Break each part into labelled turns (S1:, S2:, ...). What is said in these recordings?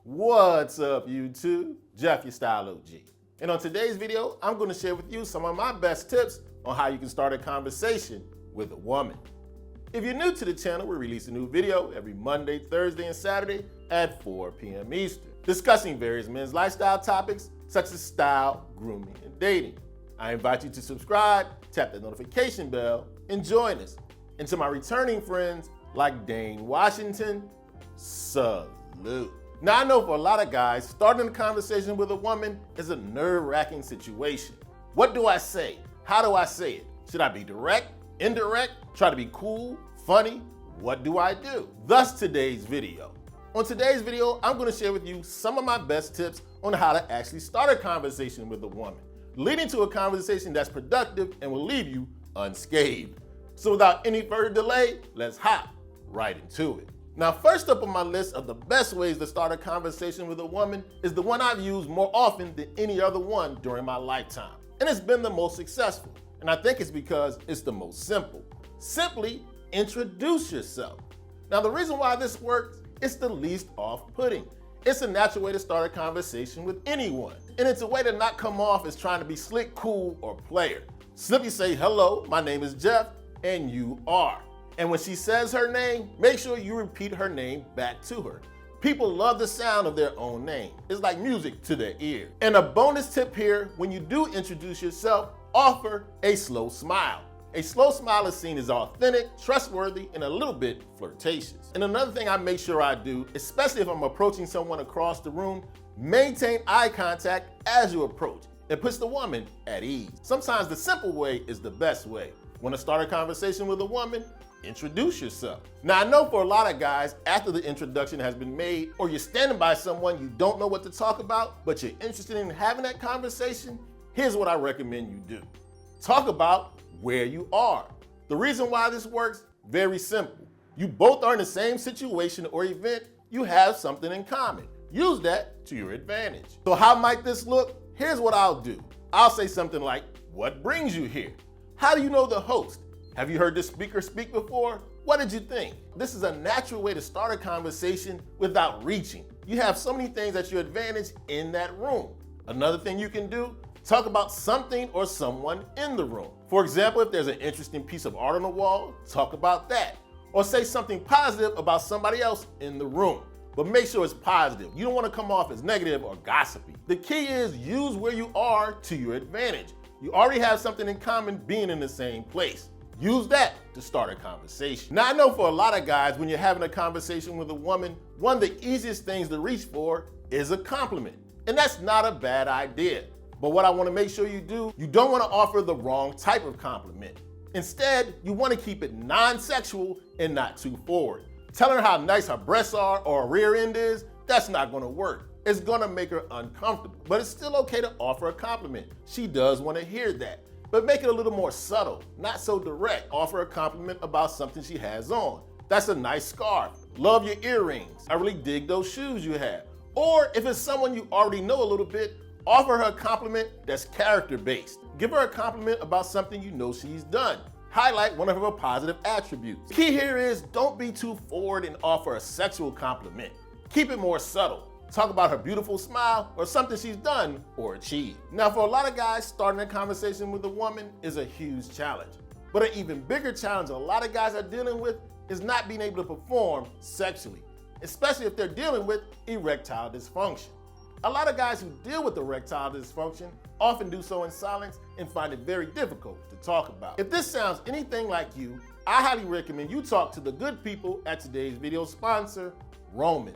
S1: What's up, YouTube? Jeff, your Style O.G. And on today's video, I'm going to share with you some of my best tips on how you can start a conversation with a woman. If you're new to the channel, we release a new video every Monday, Thursday, and Saturday at 4 p.m. Eastern, discussing various men's lifestyle topics such as style, grooming, and dating. I invite you to subscribe, tap the notification bell, and join us. And to my returning friends like Dane Washington, salute. Now, I know for a lot of guys, starting a conversation with a woman is a nerve-wracking situation. What do I say? How do I say it? Should I be direct, indirect, try to be cool, funny? What do I do? Thus today's video. On today's video, I'm going to share with you some of my best tips on how to actually start a conversation with a woman, leading to a conversation that's productive and will leave you unscathed. So without any further delay, let's hop right into it. Now, first up on my list of the best ways to start a conversation with a woman is the one I've used more often than any other one during my lifetime. And it's been the most successful. And I think it's because it's the most simple. Simply introduce yourself. Now, the reason why this works, it's the least off-putting. It's a natural way to start a conversation with anyone. And it's a way to not come off as trying to be slick, cool, or player. Simply say, hello, my name is Jeff, and you are. And when she says her name, make sure you repeat her name back to her. People love the sound of their own name. It's like music to their ear. And a bonus tip here, when you do introduce yourself, offer a slow smile. A slow smile is seen as authentic, trustworthy, and a little bit flirtatious. And another thing I make sure I do, especially if I'm approaching someone across the room, maintain eye contact as you approach. It puts the woman at ease. Sometimes the simple way is the best way. Want to start a conversation with a woman? Introduce yourself. Now, I know for a lot of guys, after the introduction has been made, or you're standing by someone you don't know what to talk about, but you're interested in having that conversation, here's what I recommend you do. Talk about where you are. The reason why this works, very simple. You both are in the same situation or event, you have something in common. Use that to your advantage. So how might this look? Here's what I'll do. I'll say something like, what brings you here? How do you know the host? Have you heard this speaker speak before? What did you think? This is a natural way to start a conversation without reaching. You have so many things at your advantage in that room. Another thing you can do, talk about something or someone in the room. For example, if there's an interesting piece of art on the wall, talk about that. Or say something positive about somebody else in the room. But make sure it's positive. You don't want to come off as negative or gossipy. The key is use where you are to your advantage. You already have something in common being in the same place. Use that to start a conversation. Now, I know for a lot of guys, when you're having a conversation with a woman, one of the easiest things to reach for is a compliment. And that's not a bad idea. But what I want to make sure you do, you don't want to offer the wrong type of compliment. Instead, you want to keep it non-sexual and not too forward. Telling her how nice her breasts are or her rear end is, that's not going to work. It's going to make her uncomfortable. But it's still okay to offer a compliment. She does want to hear that. But make it a little more subtle, not so direct. Offer a compliment about something she has on. That's a nice scarf. Love your earrings. I really dig those shoes you have. Or if it's someone you already know a little bit, offer her a compliment that's character-based. Give her a compliment about something you know she's done. Highlight one of her positive attributes. Key here is don't be too forward and offer a sexual compliment. Keep it more subtle. Talk about her beautiful smile or something she's done or achieved. Now, for a lot of guys, starting a conversation with a woman is a huge challenge. But an even bigger challenge a lot of guys are dealing with is not being able to perform sexually, especially if they're dealing with erectile dysfunction. A lot of guys who deal with erectile dysfunction often do so in silence and find it very difficult to talk about. If this sounds anything like you, I highly recommend you talk to the good people at today's video sponsor, Roman.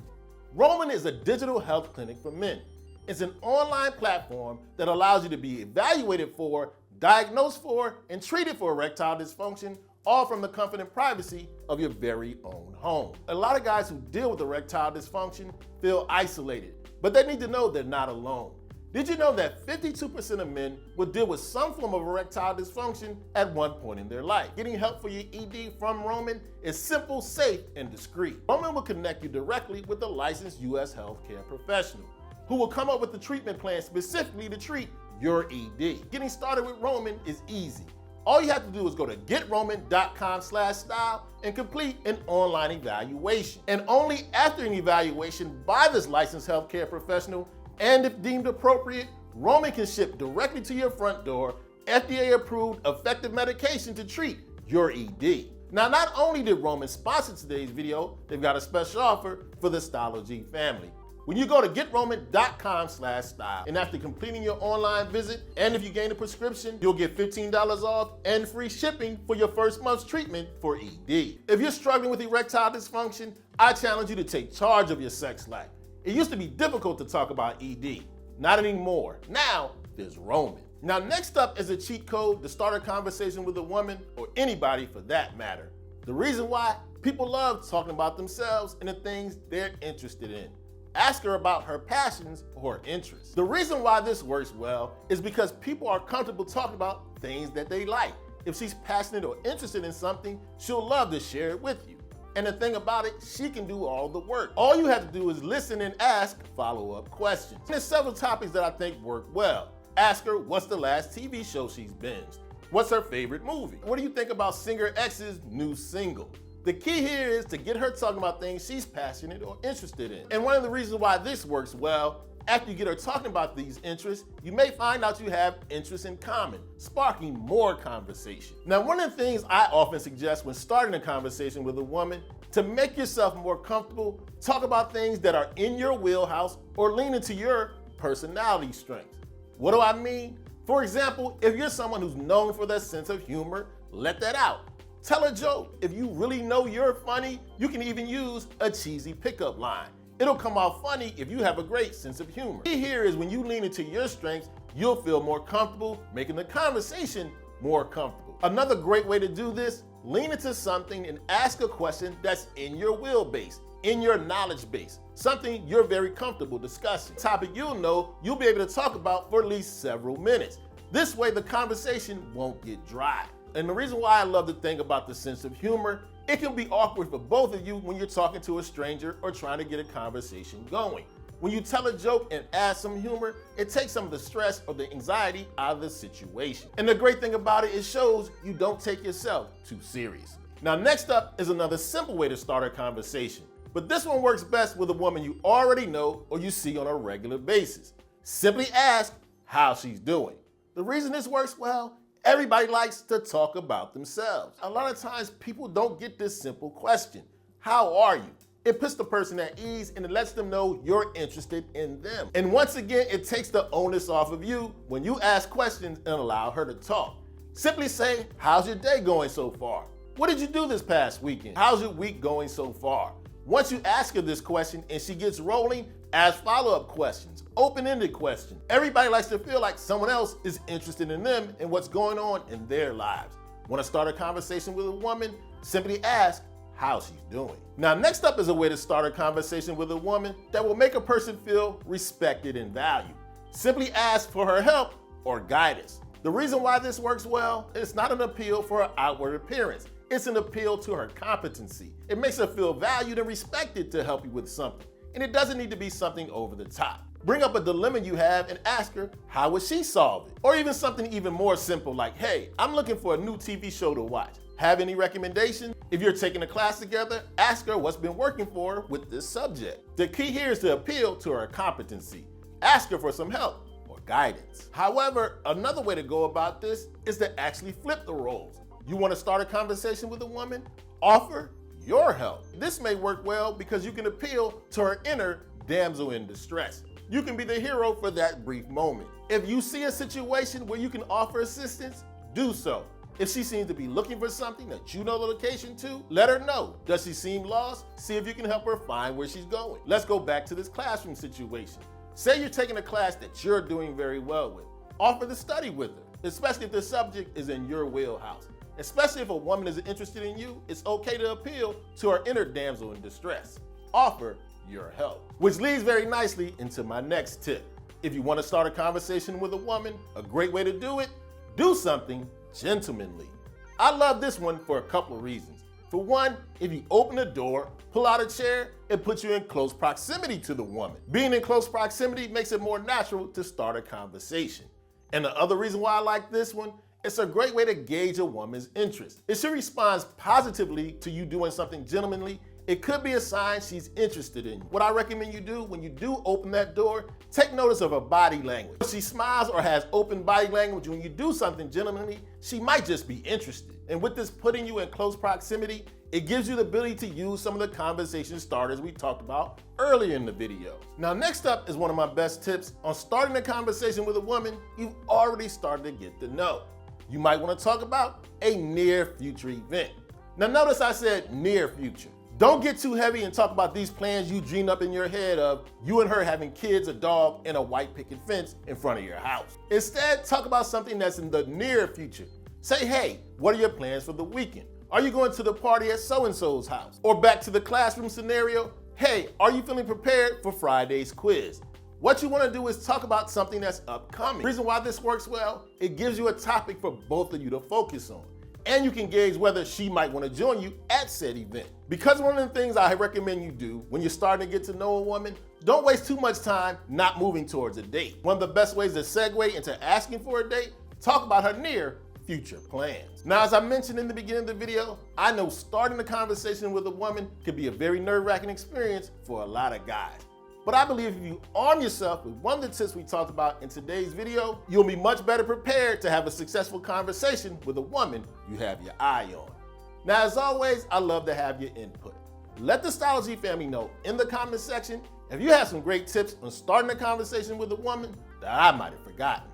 S1: Roman is a digital health clinic for men. It's an online platform that allows you to be evaluated for, diagnosed for, and treated for erectile dysfunction, all from the comfort and privacy of your very own home. A lot of guys who deal with erectile dysfunction feel isolated, but they need to know they're not alone. Did you know that 52% of men will deal with some form of erectile dysfunction at one point in their life? Getting help for your ED from Roman is simple, safe, and discreet. Roman will connect you directly with a licensed U.S. healthcare professional who will come up with a treatment plan specifically to treat your ED. Getting started with Roman is easy. All you have to do is go to getroman.com/style and complete an online evaluation. And only after an evaluation by this licensed healthcare professional, and if deemed appropriate, Roman can ship directly to your front door FDA-approved effective medication to treat your ED. Now, not only did Roman sponsor today's video, they've got a special offer for the Style O.G family. When you go to getroman.com/style, and after completing your online visit, and if you gain a prescription, you'll get $15 off and free shipping for your first month's treatment for ED. If you're struggling with erectile dysfunction, I challenge you to take charge of your sex life. It used to be difficult to talk about ED. Not anymore. Now, there's Roman. Now, next up is a cheat code to start a conversation with a woman, or anybody for that matter. The reason why: people love talking about themselves and the things they're interested in. Ask her about her passions or interests. The reason why this works well is because people are comfortable talking about things that they like. If she's passionate or interested in something, she'll love to share it with you. And the thing about it, she can do all the work. All you have to do is listen and ask follow-up questions. There's several topics that I think work well. Ask her what's the last TV show she's binged. What's her favorite movie? What do you think about singer X's new single? The key here is to get her talking about things she's passionate or interested in. And one of the reasons why this works well, after you get her talking about these interests, you may find out you have interests in common, sparking more conversation. Now, one of the things I often suggest when starting a conversation with a woman, to make yourself more comfortable, talk about things that are in your wheelhouse or lean into your personality strengths. What do I mean? For example, if you're someone who's known for their sense of humor, let that out. Tell a joke. If you really know you're funny, you can even use a cheesy pickup line. It'll come out funny if you have a great sense of humor. The key here is when you lean into your strengths, you'll feel more comfortable, making the conversation more comfortable. Another great way to do this: lean into something and ask a question that's in your wheelbase, in your knowledge base, something you're very comfortable discussing. A topic you'll know you'll be able to talk about for at least several minutes. This way the conversation won't get dry. And the reason why I love to think about the sense of humor, it can be awkward for both of you when you're talking to a stranger or trying to get a conversation going. When you tell a joke and add some humor, it takes some of the stress or the anxiety out of the situation. And the great thing about it shows you don't take yourself too seriously. Now, next up is another simple way to start a conversation. But this one works best with a woman you already know or you see on a regular basis. Simply ask how she's doing. The reason this works well: everybody likes to talk about themselves. A lot of times people don't get this simple question: how are you? It puts the person at ease and it lets them know you're interested in them. And once again, it takes the onus off of you when you ask questions and allow her to talk. Simply say, how's your day going so far? What did you do this past weekend? How's your week going so far? Once you ask her this question and she gets rolling, ask follow-up questions, open-ended questions. Everybody likes to feel like someone else is interested in them and what's going on in their lives. Want to start a conversation with a woman? Simply ask how she's doing. Now, next up is a way to start a conversation with a woman that will make a person feel respected and valued. Simply ask for her help or guidance. The reason why this works well, it's not an appeal for her outward appearance. It's an appeal to her competency. It makes her feel valued and respected to help you with something. And it doesn't need to be something over the top. Bring up a dilemma you have and ask her, how would she solve it? Or even something even more simple like, hey, I'm looking for a new TV show to watch. Have any recommendations? If you're taking a class together, ask her what's been working for her with this subject. The key here is to appeal to her competency. Ask her for some help or guidance. However, another way to go about this is to actually flip the roles. You want to start a conversation with a woman? Offer your help. This may work well because you can appeal to her inner damsel in distress. You can be the hero for that brief moment. If you see a situation where you can offer assistance, do so. If she seems to be looking for something that you know the location to, let her know. Does she seem lost? See if you can help her find where she's going. Let's go back to this classroom situation. Say you're taking a class that you're doing very well with. Offer to study with her, especially if the subject is in your wheelhouse. Especially if a woman is interested in you, it's okay to appeal to her inner damsel in distress. Offer your help. Which leads very nicely into my next tip. If you want to start a conversation with a woman, a great way to do it, do something gentlemanly. I love this one for a couple of reasons. For one, if you open the door, pull out a chair, it puts you in close proximity to the woman. Being in close proximity makes it more natural to start a conversation. And the other reason why I like this one It's a great way to gauge a woman's interest. If she responds positively to you doing something gentlemanly, it could be a sign she's interested in you. What I recommend you do when you do open that door, take notice of her body language. If she smiles or has open body language when you do something gentlemanly, she might just be interested. And with this putting you in close proximity, it gives you the ability to use some of the conversation starters we talked about earlier in the video. Now, next up is one of my best tips on starting a conversation with a woman you've already started to get to know. You might want to talk about a near future event. Now, notice I said near future. Don't get too heavy and talk about these plans you dreamed up in your head of you and her having kids, a dog, and a white picket fence in front of your house. Instead, talk about something that's in the near future. Say, hey, what are your plans for the weekend? Are you going to the party at so-and-so's house? Or back to the classroom scenario, hey, are you feeling prepared for Friday's quiz? What you want to do is talk about something that's upcoming. The reason why this works well, it gives you a topic for both of you to focus on. And you can gauge whether she might want to join you at said event. Because one of the things I recommend you do when you're starting to get to know a woman, don't waste too much time not moving towards a date. One of the best ways to segue into asking for a date, talk about her near future plans. Now, as I mentioned in the beginning of the video, I know starting a conversation with a woman could be a very nerve-wracking experience for a lot of guys. But I believe if you arm yourself with one of the tips we talked about in today's video, you'll be much better prepared to have a successful conversation with a woman you have your eye on. Now, as always, I love to have your input. Let the Style O.G family know in the comment section if you have some great tips on starting a conversation with a woman that I might have forgotten.